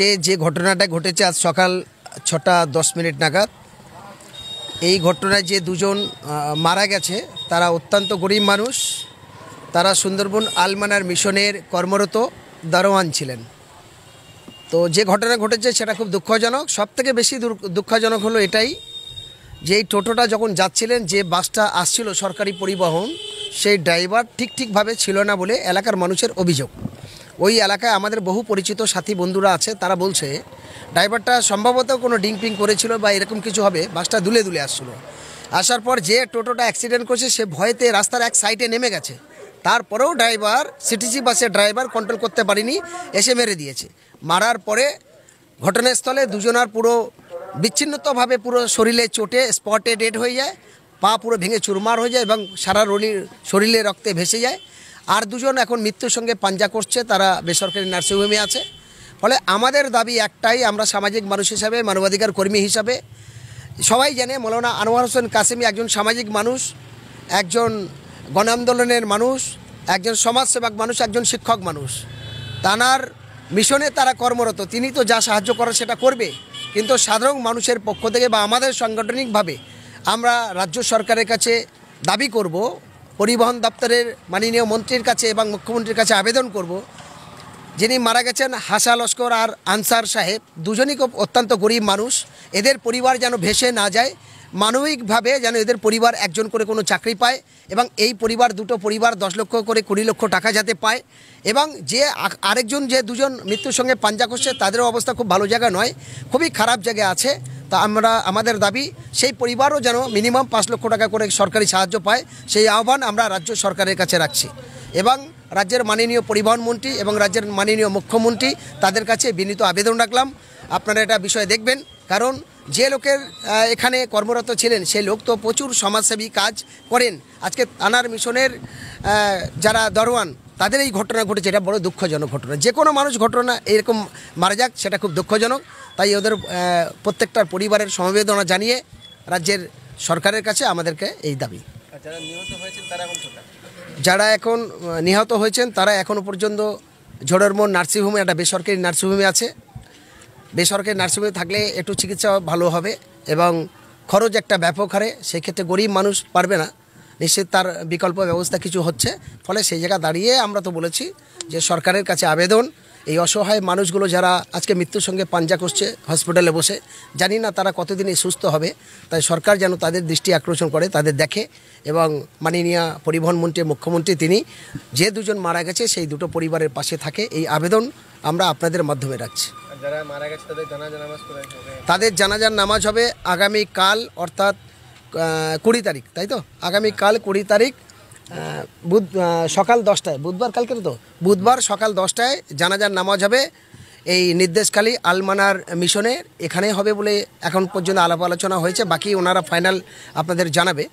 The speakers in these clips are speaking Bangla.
আজকে যে ঘটনাটা ঘটেছে আজ সকাল 6:10 নাগাদ, এই ঘটনায় যে দুজন মারা গেছে তারা অত্যন্ত গরিব মানুষ। তারা সুন্দরবন আলমানার মিশনের কর্মরত দারোয়ান ছিলেন। তো যে ঘটনা ঘটেছে সেটা খুব দুঃখজনক। সবথেকে বেশি দুঃখজনক হলো এটাই যে এই টোটোটা যখন যাচ্ছিলেন, যে বাসটা আসছিল সরকারি পরিবহন, সেই ড্রাইভার ঠিকভাবে ছিল না বলে এলাকার মানুষের অভিযোগ। ওই এলাকায় আমাদের বহু পরিচিত সাথী বন্ধুরা আছে, তারা বলছে ড্রাইভারটা সম্ভবত কোনো ডিং করেছিল বা এরকম কিছু হবে, বাসটা দুলে আসছিল। আসার পর যে টোটোটা অ্যাক্সিডেন্ট করছে সে ভয়েতে রাস্তার এক সাইডে নেমে গেছে। তারপরেও ড্রাইভার, সিটিসি বাসের ড্রাইভার কন্ট্রোল করতে পারেনি, এসে মেরে দিয়েছে। মারার পরে ঘটনাস্থলে দুজনার পুরো বিচ্ছিন্নতভাবে পুরো শরীরে চোটে স্পটে ডেড হয়ে যায়, পা পুরো ভেঙে চুরমার হয়ে যায় এবং সারা শরীরে রক্তে ভেসে যায়। আর দুজন এখন মৃত্যুর সঙ্গে পাঞ্জা করছে, তারা বেসরকারি নার্সিংহোমে আছে। ফলে আমাদের দাবি একটাই, আমরা সামাজিক মানুষ হিসাবে, মানবাধিকার কর্মী হিসাবে, সবাই জানে মৌলানা আনোয়ার হোসেন কাসেমি একজন সামাজিক মানুষ, একজন গণ আন্দোলনের মানুষ, একজন সমাজসেবক মানুষ, একজন শিক্ষক মানুষ। তানার মিশনে তারা কর্মরত, তিনি তো যা সাহায্য করার সেটা করবে, কিন্তু সাধারণ মানুষের পক্ষ থেকে বা আমাদের সাংগঠনিকভাবে আমরা রাজ্য সরকারের কাছে দাবি করব, পরিবহন দপ্তরের মাননীয় মন্ত্রীর কাছে এবং মুখ্যমন্ত্রীর কাছে আবেদন করব, যিনি মারা গেছেন হাসা লস্কর আর আনসার সাহেব, দুজনই খুব অত্যন্ত গরিব মানুষ। এদের পরিবার যেন ভেসে না যায়, মানবিকভাবে যেন এদের পরিবার একজন করে কোনো চাকরি পায় এবং এই পরিবার, দুটো পরিবার 10 লক্ষ করে 20 লক্ষ টাকা যাতে পায়। এবং যে আরেকজন যে দুজন মৃত্যুর সঙ্গে পাঞ্জা করছে তাদেরও অবস্থা খুব ভালো জায়গা নয়, খুবই খারাপ জায়গায় আছে। তা আমাদের দাবি সেই পরিবারও যেন মিনিমাম 5 লক্ষ টাকা করে সরকারি সাহায্য পায়, সেই আহ্বান আমরা রাজ্য সরকারের কাছে রাখছি। এবং রাজ্যের মাননীয় পরিবহন মন্ত্রী এবং রাজ্যের মাননীয় মুখ্যমন্ত্রী, তাদের কাছে বিনীত আবেদন রাখলাম, আপনারা এটা বিষয় দেখবেন। কারণ যে লোকের এখানে কর্মরত ছিলেন সেই লোক তো প্রচুর সমাজসেবী কাজ করেন। আজকে থানার মিশনের যারা দরওয়ান, তাদের এই ঘটনা ঘটেছে, এটা বড় দুঃখজনক ঘটনা। যে কোনো মানুষ ঘটনা এরকম মারা যাক, সেটা খুব দুঃখজনক। তাই ওদের প্রত্যেকটার পরিবারের সমবেদনা জানিয়ে রাজ্যের সরকারের কাছে আমাদেরকে এই দাবি। যারা এখন নিহত হয়েছেন তারা এখনও পর্যন্ত ঝড়ের মোড় নার্সিংহোমে, একটা বেসরকারি নার্সিংহোমে আছে। বেসরকারি নার্সিংহোমে থাকলে একটু চিকিৎসা ভালো হবে এবং খরচ একটা ব্যাপক হারে, সেক্ষেত্রে গরিব মানুষ পারবে না, নিশ্চিত তার বিকল্প ব্যবস্থা কিছু হচ্ছে। ফলে সেই জায়গা দাঁড়িয়ে আমরা তো বলেছি যে সরকারের কাছে আবেদন, এই অসহায় মানুষগুলো যারা আজকে মৃত্যুর সঙ্গে পাঞ্জা করছে হসপিটালে বসে, জানি না তারা কতদিনে সুস্থ হবে, তাই সরকার যেন তাদের দৃষ্টি আকর্ষণ করে, তাদের দেখে। এবং মাননীয় পরিবহন মন্ত্রী, মুখ্যমন্ত্রী, তিনি যে দুজন মারা গেছে সেই দুটো পরিবারের পাশে থাকে, এই আবেদন আমরা আপনাদের মাধ্যমে রাখছি। যারা মারা গেছে তাদের জানাজার নামাজ হবে আগামীকাল, অর্থাৎ 20 তারিখ, তাই তো? আগামীকাল 20 তারিখ সকাল 10টায়, বুধবার কালকে তো, বুধবার সকাল 10টায় জানাজার নামাজ হবে এই নির্দেশখালী আলমানার মিশনে। এখানে হবে বলে এখন পর্যন্ত আলাপ আলোচনা হয়েছে, বাকি ওনারা ফাইনাল আপনাদের জানাবে।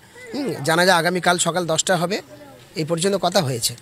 জানাজা আগামীকাল সকাল 10টায় হবে, এই পর্যন্ত কথা হয়েছে।